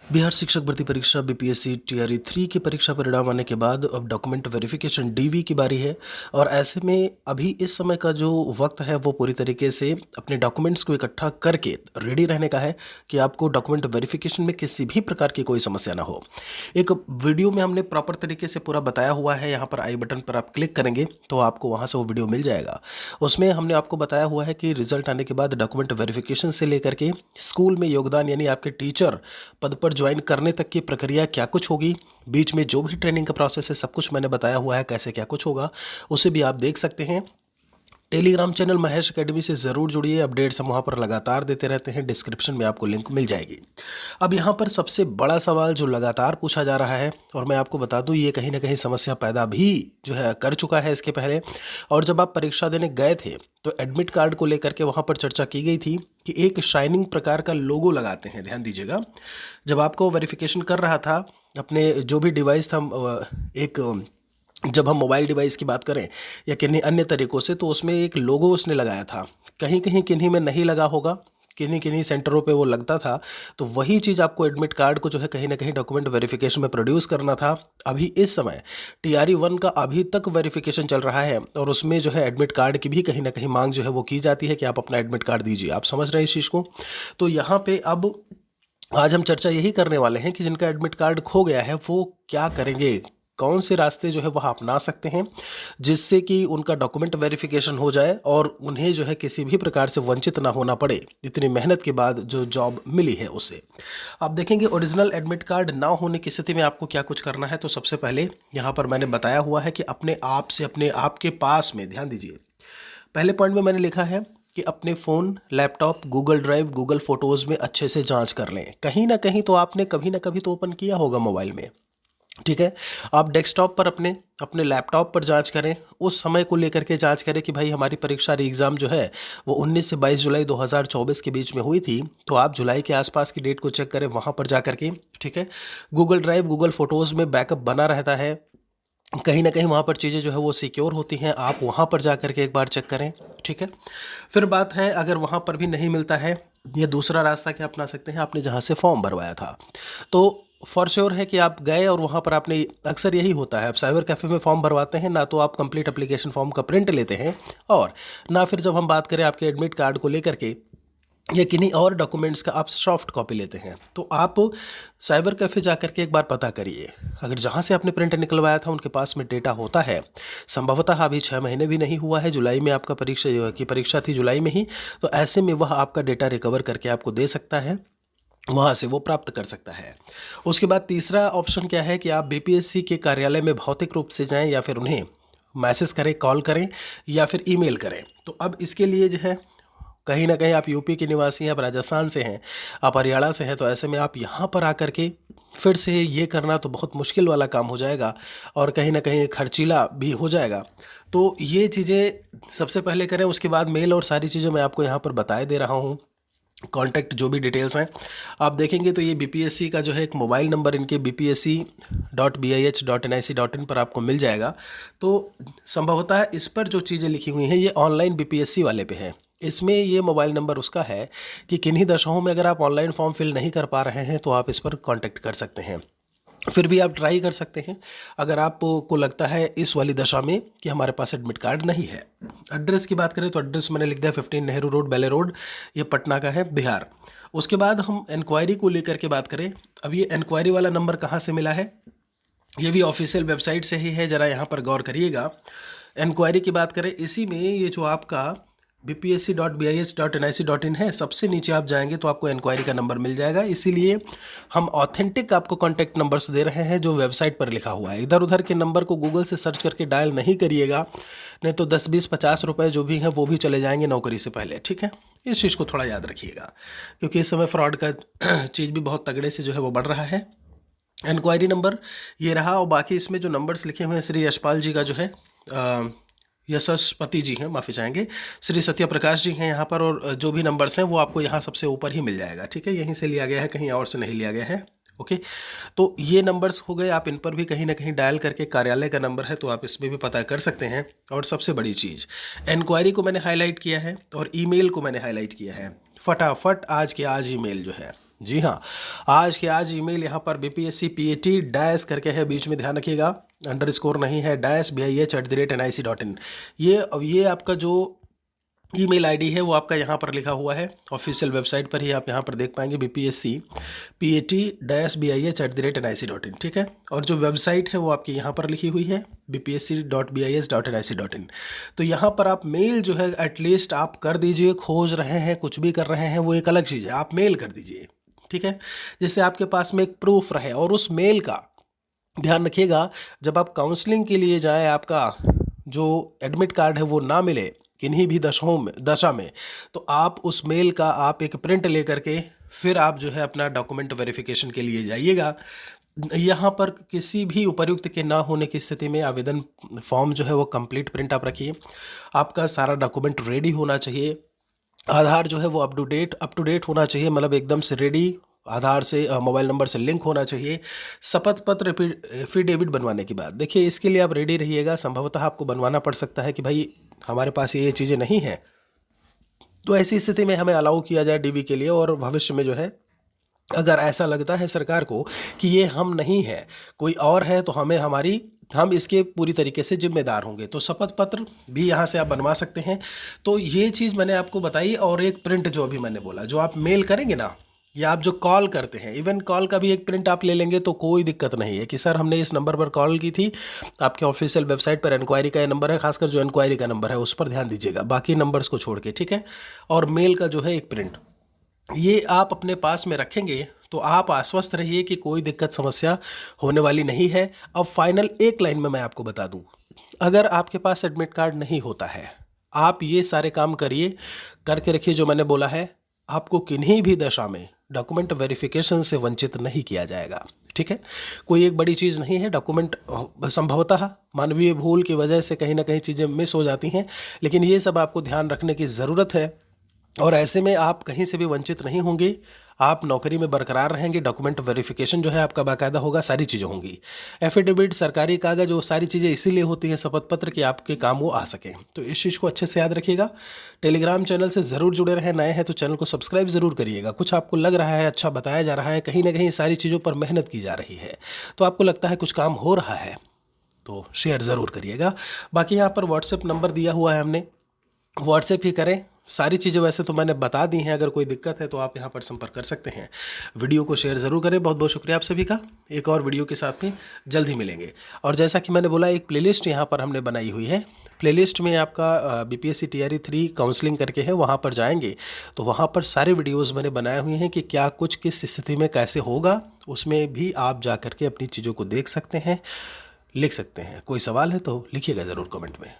बिहार शिक्षक भर्ती परीक्षा बीपीएससी टीआरई 3 की परीक्षा परिणाम आने के बाद अब डॉक्यूमेंट वेरिफिकेशन डीवी की बारी है। और ऐसे में अभी इस समय का जो वक्त है वो पूरी तरीके से अपने डॉक्यूमेंट्स को इकट्ठा करके रेडी रहने का है कि आपको डॉक्यूमेंट वेरिफिकेशन में किसी भी प्रकार की कोई समस्या ना हो। एक वीडियो में हमने प्रॉपर तरीके से पूरा बताया हुआ है, यहाँ पर आई बटन पर आप क्लिक करेंगे तो आपको वहाँ से वो वीडियो मिल जाएगा। उसमें हमने आपको बताया हुआ है कि रिजल्ट आने के बाद डॉक्यूमेंट वेरिफिकेशन से लेकर के स्कूल में योगदान यानी आपके टीचर पद पर ज्वाइन करने तक की प्रक्रिया क्या कुछ होगी, बीच में जो भी ट्रेनिंग का प्रोसेस है सब कुछ मैंने बताया हुआ है, कैसे क्या कुछ होगा उसे भी आप देख सकते हैं। टेलीग्राम चैनल महेश एकेडमी से ज़रूर जुड़िए, अपडेट्स हम वहाँ पर लगातार देते रहते हैं, डिस्क्रिप्शन में आपको लिंक मिल जाएगी। अब यहाँ पर सबसे बड़ा सवाल जो लगातार पूछा जा रहा है, और मैं आपको बता दूँ ये कहीं ना कहीं समस्या पैदा भी जो है कर चुका है इसके पहले। और जब आप परीक्षा देने गए थे तो एडमिट कार्ड को लेकर के वहाँ पर चर्चा की गई थी कि एक शाइनिंग प्रकार का लोगो लगाते हैं, ध्यान दीजिएगा। जब आपको वेरिफिकेशन कर रहा था अपने जो भी डिवाइस था, एक जब हम मोबाइल डिवाइस की बात करें या किन्हीं अन्य तरीक़ों से, तो उसमें एक लोगो उसने लगाया था। कहीं कहीं किन्हीं में नहीं लगा होगा, किन्हीं किन्हीं सेंटरों पे वो लगता था। तो वही चीज़ आपको एडमिट कार्ड को जो है कहीं ना कहीं डॉक्यूमेंट वेरिफिकेशन में प्रोड्यूस करना था। अभी इस समय टीआरई 1 का अभी तक वेरिफिकेशन चल रहा है और उसमें जो है एडमिट कार्ड की भी कहीं ना कहीं मांग जो है वो की जाती है कि आप अपना एडमिट कार्ड दीजिए। आप समझ रहे हैं इस चीज़ को? तो यहाँ पे अब आज हम चर्चा यही करने वाले हैं कि जिनका एडमिट कार्ड खो गया है वो क्या करेंगे, कौन से रास्ते जो है वह अपना सकते हैं जिससे कि उनका डॉक्यूमेंट वेरिफिकेशन हो जाए और उन्हें जो है किसी भी प्रकार से वंचित ना होना पड़े इतनी मेहनत के बाद जो जॉब मिली है उससे। आप देखेंगे ओरिजिनल एडमिट कार्ड ना होने की स्थिति में आपको क्या कुछ करना है। तो सबसे पहले यहाँ पर मैंने बताया हुआ है कि अपने आप से अपने आप के पास में, ध्यान दीजिए, पहले पॉइंट में मैंने लिखा है कि अपने phone, laptop, Google drive, Google photos में अच्छे से जांच कर लें। कहीं ना कहीं तो आपने कभी ना कभी तो ओपन किया होगा मोबाइल में, ठीक है। आप डेस्कटॉप पर अपने अपने लैपटॉप पर जांच करें, उस समय को लेकर के जांच करें कि भाई हमारी परीक्षा एग्ज़ाम जो है वो 19 से 22 जुलाई 2024 के बीच में हुई थी। तो आप जुलाई के आसपास की डेट को चेक करें वहाँ पर जा करके, ठीक है। गूगल ड्राइव, गूगल फ़ोटोज़ में बैकअप बना रहता है, कहीं ना कहीं वहाँ पर चीज़ें जो है वो सिक्योर होती हैं, आप वहाँ पर जा करके एक बार चेक करें, ठीक है। फिर बात है अगर वहाँ पर भी नहीं मिलता है, ये दूसरा रास्ता क्या अपना सकते हैं, आपने जहाँ से फॉर्म भरवाया था तो फॉर श्योर है कि आप गए और वहाँ पर आपने, अक्सर यही होता है, आप साइबर कैफ़े में फॉर्म भरवाते हैं ना, तो आप कंप्लीट एप्लीकेशन फॉर्म का प्रिंट लेते हैं, और ना फिर जब हम बात करें आपके एडमिट कार्ड को लेकर के या किन्हीं और डॉक्यूमेंट्स का आप सॉफ्ट कॉपी लेते हैं, तो आप साइबर कैफ़े जा कर के एक बार पता करिए। अगर जहाँ से आपने प्रिंट निकलवाया था उनके पास में डेटा होता है, संभवतः अभी 6 महीने भी नहीं हुआ है, जुलाई में आपका परीक्षा थी जुलाई में ही, तो ऐसे में वह आपका डेटा रिकवर करके आपको दे सकता है, वहाँ से वो प्राप्त कर सकता है। उसके बाद तीसरा ऑप्शन क्या है कि आप बीपीएससी के कार्यालय में भौतिक रूप से जाएँ या फिर उन्हें मैसेज करें, कॉल करें या फिर ईमेल करें। तो अब इसके लिए जो है कहीं ना कहीं आप यूपी के निवासी हैं, आप राजस्थान से हैं, आप हरियाणा से हैं, तो ऐसे में आप यहाँ पर आकर के फिर से ये करना तो बहुत मुश्किल वाला काम हो जाएगा और कहीं ना कहीं खर्चीला भी हो जाएगा। तो ये चीज़ें सबसे पहले करें, उसके बाद मेल और सारी चीज़ें मैं आपको यहाँ पर बताए दे रहा हूँ, कॉन्टैक्ट जो भी डिटेल्स हैं आप देखेंगे तो ये बीपीएससी का जो है एक मोबाइल नंबर इनके bpsc.bih.nic.in पर आपको मिल जाएगा। तो संभवतः इस पर जो चीज़ें लिखी हुई हैं ये ऑनलाइन बीपीएससी वाले पे है, इसमें ये मोबाइल नंबर उसका है कि किन्हीं दशाओं में अगर आप ऑनलाइन फॉर्म फिल नहीं कर पा रहे हैं तो आप इस पर कांटेक्ट कर सकते हैं। फिर भी आप ट्राई कर सकते हैं अगर आपको लगता है इस वाली दशा में कि हमारे पास एडमिट कार्ड नहीं है। एड्रेस की बात करें तो एड्रेस मैंने लिख दिया 15 नेहरू रोड, बेले रोड, ये पटना का है, बिहार। उसके बाद हम इंक्वायरी को लेकर के बात करें, अब ये इंक्वायरी वाला नंबर कहाँ से मिला है, ये भी ऑफिशियल वेबसाइट से ही है, ज़रा यहाँ पर गौर करिएगा। इंक्वायरी की बात करें, इसी में ये जो आपका bpsc.bih.nic.in है, सबसे नीचे आप जाएंगे तो आपको इंक्वायरी का नंबर मिल जाएगा। इसीलिए हम ऑथेंटिक आपको कॉन्टैक्ट नंबर्स दे रहे हैं जो वेबसाइट पर लिखा हुआ है। इधर उधर के नंबर को गूगल से सर्च करके डायल नहीं करिएगा, नहीं तो 10 20 50 रुपए जो भी हैं वो भी चले जाएंगे नौकरी से पहले, ठीक है। इस चीज़ को थोड़ा याद रखिएगा क्योंकि इस समय फ्रॉड का चीज़ भी बहुत तगड़े से जो है वो बढ़ रहा है। इंक्वायरी नंबर ये रहा, और बाकी इसमें जो नंबर्स लिखे हुए हैं श्री यशपाल जी का जो है, यशस्पति जी हैं, माफ़ी चाहेंगे, श्री सत्य प्रकाश जी हैं यहाँ पर, और जो भी नंबर्स हैं वो आपको यहाँ सबसे ऊपर ही मिल जाएगा, ठीक है। यहीं से लिया गया है, कहीं और से नहीं लिया गया है, ओके। तो ये नंबर्स हो गए, आप इन पर भी कहीं ना कहीं डायल करके, कार्यालय का नंबर है तो आप इसमें भी पता कर सकते हैं। और सबसे बड़ी चीज़, इंक्वायरी को मैंने हाईलाइट किया है और ईमेल को मैंने हाईलाइट किया है। फटाफट आज के आज ईमेल जो है जी हाँ, आज के आज ईमेल यहाँ पर बीपीएससी पीएटी डैश करके है, बीच में ध्यान रखिएगा, अंडरस्कोर नहीं है, डैश BIH@nic.in। ये आपका जो ईमेल आईडी है वो आपका यहाँ पर लिखा हुआ है, ऑफिशियल वेबसाइट पर ही आप यहाँ पर देख पाएंगे, BPSC PAT-BIH@nic.in, ठीक है। और जो वेबसाइट है वो आपकी यहाँ पर लिखी हुई है, bpsc.bis.nic.in। तो यहाँ पर आप मेल जो है एटलीस्ट आप कर दीजिए, खोज रहे हैं, कुछ भी कर रहे हैं, वो एक अलग चीज़ है, आप मेल कर दीजिए, ठीक है, जिससे आपके पास में एक प्रूफ रहे। और उस मेल का ध्यान रखिएगा, जब आप काउंसलिंग के लिए जाएं, आपका जो एडमिट कार्ड है वो ना मिले किन्हीं भी दशा में, तो आप उस मेल का आप एक प्रिंट लेकर के फिर आप जो है अपना डॉक्यूमेंट वेरिफिकेशन के लिए जाइएगा। यहाँ पर किसी भी उपर्युक्त के ना होने की स्थिति में आवेदन फॉर्म जो है वो कंप्लीट प्रिंट आप रखिए। आपका सारा डॉक्यूमेंट रेडी होना चाहिए। आधार जो है वो अप टू डेट होना चाहिए, मतलब एकदम से रेडी, आधार से मोबाइल नंबर से लिंक होना चाहिए। शपथ पत्र एफिडेविट बनवाने के बाद, देखिए इसके लिए आप रेडी रहिएगा। संभवतः आपको बनवाना पड़ सकता है कि भाई हमारे पास ये चीज़ें नहीं हैं, तो ऐसी स्थिति में हमें अलाउ किया जाए डीवी के लिए। और भविष्य में जो है अगर ऐसा लगता है सरकार को कि ये हम नहीं है, कोई और है, तो हम इसके पूरी तरीके से जिम्मेदार होंगे, तो शपथ पत्र भी यहाँ से आप बनवा सकते हैं। तो ये चीज़ मैंने आपको बताई। और एक प्रिंट जो अभी मैंने बोला, जो आप मेल करेंगे ना, या आप जो कॉल करते हैं, इवन कॉल का भी एक प्रिंट आप ले लेंगे तो कोई दिक्कत नहीं है कि सर हमने इस नंबर पर कॉल की थी। आपके ऑफिशियल वेबसाइट पर इंक्वायरी का ये नंबर है, खासकर जो इंक्वायरी का नंबर है उस पर ध्यान दीजिएगा, बाकी नंबर्स को छोड़ के, ठीक है। और मेल का जो है एक प्रिंट, ये आप अपने पास में रखेंगे तो आप आश्वस्त रहिए कि कोई दिक्कत समस्या होने वाली नहीं है। अब फाइनल एक लाइन में मैं आपको बता दूं, अगर आपके पास एडमिट कार्ड नहीं होता है, आप ये सारे काम करके रखिए जो मैंने बोला है, आपको किन्हीं भी दशा में डॉक्यूमेंट वेरिफिकेशन से वंचित नहीं किया जाएगा, ठीक है। कोई एक बड़ी चीज़ नहीं है, डॉक्यूमेंट संभवतः मानवीय भूल की वजह से कहीं ना कहीं चीज़ें मिस हो जाती हैं, लेकिन ये सब आपको ध्यान रखने की ज़रूरत है। और ऐसे में आप कहीं से भी वंचित नहीं होंगे, आप नौकरी में बरकरार रहेंगे। डॉक्यूमेंट वेरिफिकेशन जो है आपका बाकायदा होगा, सारी चीज़ें होंगी, एफिडेविट, सरकारी कागज, वो सारी चीज़ें इसीलिए होती है शपथ पत्र कि आपके काम वो आ सकें। तो इस चीज़ को अच्छे से याद रखिएगा। टेलीग्राम चैनल से ज़रूर जुड़े रहें, नए हैं तो चैनल को सब्सक्राइब ज़रूर करिएगा। कुछ आपको लग रहा है अच्छा बताया जा रहा है, कहीं ना कहीं सारी चीज़ों पर मेहनत की जा रही है, तो आपको लगता है कुछ काम हो रहा है, तो शेयर ज़रूर करिएगा। बाकी यहाँ पर व्हाट्सएप नंबर दिया हुआ है हमने, व्हाट्सएप ही करें। सारी चीज़ें वैसे तो मैंने बता दी हैं, अगर कोई दिक्कत है तो आप यहाँ पर संपर्क कर सकते हैं। वीडियो को शेयर ज़रूर करें। बहुत बहुत शुक्रिया आप सभी का। एक और वीडियो के साथ में जल्द ही मिलेंगे। और जैसा कि मैंने बोला, एक प्लेलिस्ट यहाँ पर हमने बनाई हुई है। प्लेलिस्ट में आपका BPSC TRE 3 काउंसलिंग करके है, वहाँ पर जाएंगे तो वहाँ पर सारे वीडियोज़ मैंने बनाए हुए हैं कि क्या कुछ किस स्थिति में कैसे होगा, उसमें भी आप जा करके अपनी चीज़ों को देख सकते हैं, लिख सकते हैं। कोई सवाल है तो लिखिएगा ज़रूर कमेंट में।